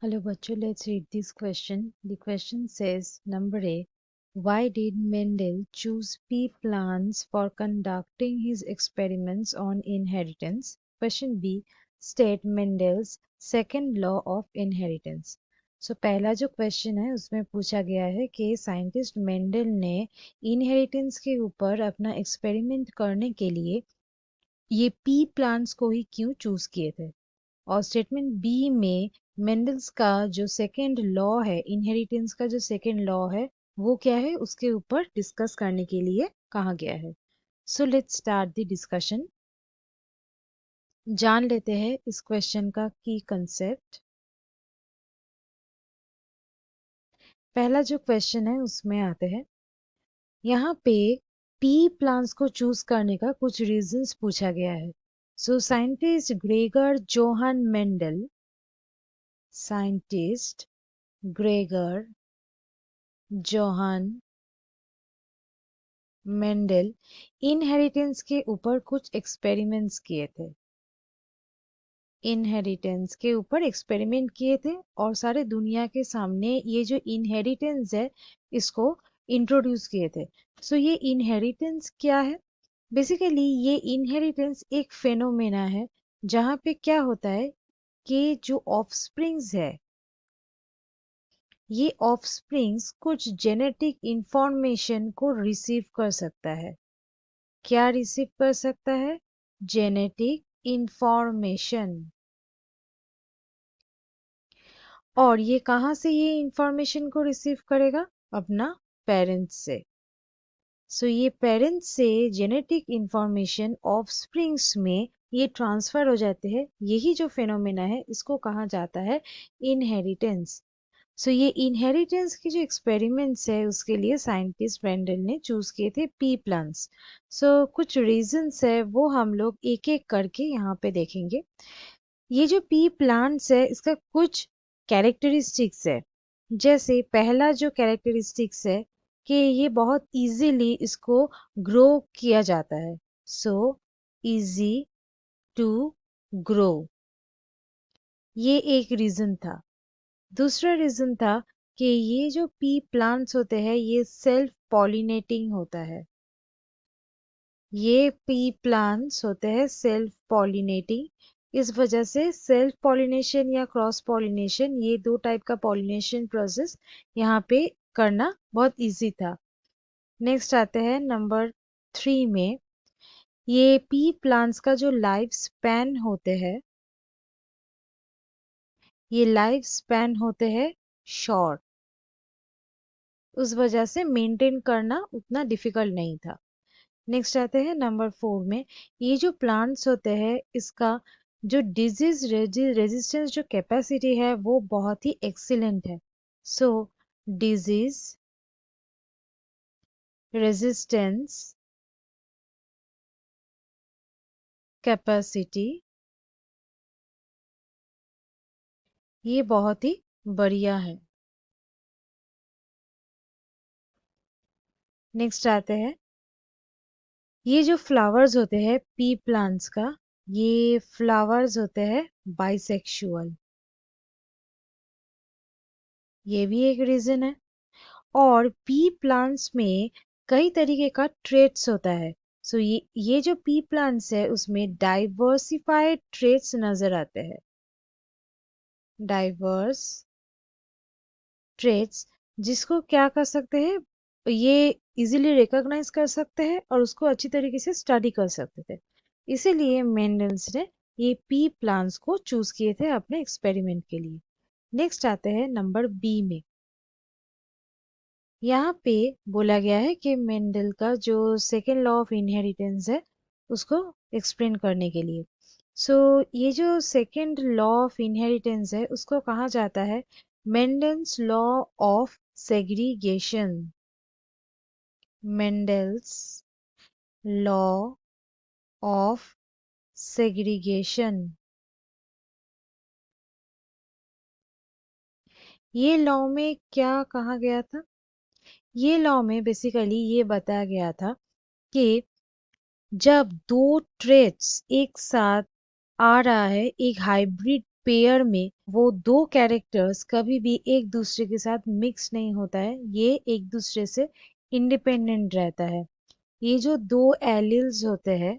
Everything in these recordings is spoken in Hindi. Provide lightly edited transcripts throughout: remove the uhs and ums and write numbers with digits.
Hello, bachcho. Let's read this question. The question says, number A, why did Mendel choose pea plants for conducting his experiments on inheritance? Question B, state Mendel's second law of inheritance. So पहला जो क्वेश्चन है उसमें पूछा गया है कि साइंटिस्ट मेंडल ने इनहेरिटेंस के ऊपर अपना एक्सपेरिमेंट करने के लिए ये पी प्लांट्स को ही क्यों चूज किए थे। और स्टेटमेंट बी में मेंडल्स का जो सेकेंड लॉ है, इनहेरिटेंस का जो सेकेंड लॉ है वो क्या है, उसके ऊपर डिस्कस करने के लिए कहा गया है। So let's start the discussion. जान लेते हैं इस क्वेश्चन का की कंसेप्ट। पहला जो क्वेश्चन है उसमें आते हैं, यहाँ पे पी प्लांट्स को चूज करने का कुछ रीजंस पूछा गया है। So scientist Gregor Johan Mendel, scientist Gregor Johan Mendel inheritance के ऊपर कुछ एक्सपेरिमेंट्स किए थे। इनहेरिटेंस के ऊपर एक्सपेरिमेंट किए थे और सारे दुनिया के सामने ये जो इनहेरिटेंस है इसको इंट्रोड्यूस किए थे। सो ये इनहेरिटेंस क्या है? बेसिकली ये इनहेरिटेंस एक फेनोमेना है जहाँ पे क्या होता है कि जो ऑफस्प्रिंग्स है, ये ऑफस्प्रिंग्स कुछ जेनेटिक इंफॉर्मेशन को रिसीव कर सकता है। क्या रिसीव कर सकता है? Genetic information. और ये कहाँ से ये इंफॉर्मेशन को रिसीव करेगा? अपना पेरेंट्स से। सो ये पेरेंट्स से जेनेटिक इंफॉर्मेशन ऑफस्प्रिंग्स में ये ट्रांसफर हो जाते हैं। यही जो फेनोमेना है इसको कहा जाता है इनहेरिटेंस। सो ये इनहेरिटेंस की जो एक्सपेरिमेंट्स है उसके लिए साइंटिस्ट मेंडल ने चूज किए थे पी प्लांट्स। सो कुछ रीजंस है वो हम लोग एक एक करके यहाँ पे देखेंगे। ये जो पी प्लांट्स है इसका कुछ कैरेक्टरिस्टिक्स है। जैसे पहला जो कैरेक्टरिस्टिक्स है कि ये बहुत इजीली इसको ग्रो किया जाता है। सो इजी टू ग्रो, ये एक रीजन था। दूसरा रीजन था कि ये जो पी प्लांट्स होते हैं ये सेल्फ पॉलिनेटिंग होता है। ये पी प्लांट्स होते हैं सेल्फ पॉलिनेटिंग। इस वजह से सेल्फ पॉलिनेशन या क्रॉस पॉलिनेशन, ये दो टाइप का पॉलिनेशन प्रोसेस यहाँ पे करना बहुत इजी था। नेक्स्ट आते हैं नंबर 3 में। ये पी प्लांट्स का जो लाइफ स्पैन होते हैं, ये लाइफ स्पैन होते हैं शॉर्ट। उस वजह से मेंटेन करना उतना डिफिकल्ट नहीं था। नेक्स्ट आते हैं नंबर 4 में। ये जो प्लांट्स होते हैं इसका जो डिजीज रेजिस्टेंस जो कैपेसिटी है वो बहुत ही एक्सीलेंट है। सो डिजीज रेजिस्टेंस कैपेसिटी ये बहुत ही बढ़िया है। नेक्स्ट आते हैं, ये जो फ्लावर्स होते हैं पी प्लांट्स का, ये फ्लावर्स होते हैं बाइसेक्सुअल। ये भी एक रीजन है। और पी प्लांट्स में कई तरीके का ट्रेट्स होता है। सो ये जो पी प्लांट्स है उसमें डाइवर्सिफाइड ट्रेट्स नजर आते हैं। डाइवर्स ट्रेट्स जिसको क्या कर सकते हैं, ये इजीली रिकॉग्नाइज कर सकते हैं और उसको अच्छी तरीके से स्टडी कर सकते थे। इसीलिए मेंडल्स ने ये पी प्लांट्स को चूज किए थे अपने एक्सपेरिमेंट के लिए। नेक्स्ट आते हैं नंबर बी में। यहाँ पे बोला गया है कि मेंडल का जो सेकेंड लॉ ऑफ इनहेरिटेंस है उसको एक्सप्लेन करने के लिए। सो ये जो सेकेंड लॉ ऑफ इनहेरिटेंस है उसको कहा जाता है Mendel's law of segregation. Mendel's law of segregation. ये लॉ में क्या कहा गया था? ये लॉ में बेसिकली ये बताया गया था कि जब दो ट्रेट्स एक साथ आ रहा है एक हाइब्रिड पेयर में वो दो कैरेक्टर्स कभी भी एक दूसरे के साथ मिक्स नहीं होता है, ये एक दूसरे से इंडिपेंडेंट रहता है। ये जो दो एलिल्स होते हैं,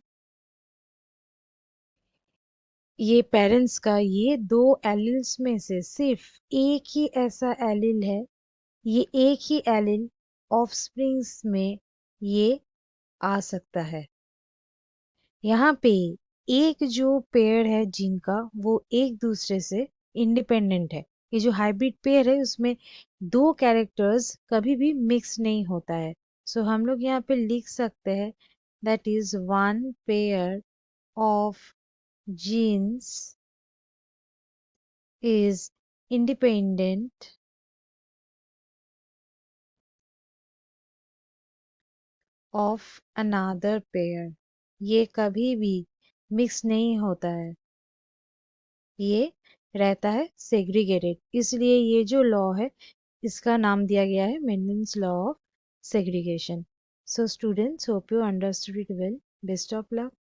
ये पेरेंट्स का ये दो एलिल्स में से सिर्फ एक ही ऐसा एलिल है, ये एक ही एलिल ऑफस्प्रिंग्स में ये आ सकता है। यहाँ पे एक जो पेयर है जिनका वो एक दूसरे से इंडिपेंडेंट है, ये जो हाइब्रिड पेयर है उसमें दो कैरेक्टर्स कभी भी मिक्स नहीं होता है। सो हम लोग यहाँ पे लिख सकते हैं that is one pair of genes is independent of another pair। ये कभी भी मिक्स नहीं होता है, ये रहता है सेग्रीगेटेड। इसलिए ये जो लॉ है इसका नाम दिया गया है Mendel's law of segregation. So students, hope you understood it well. Best of luck.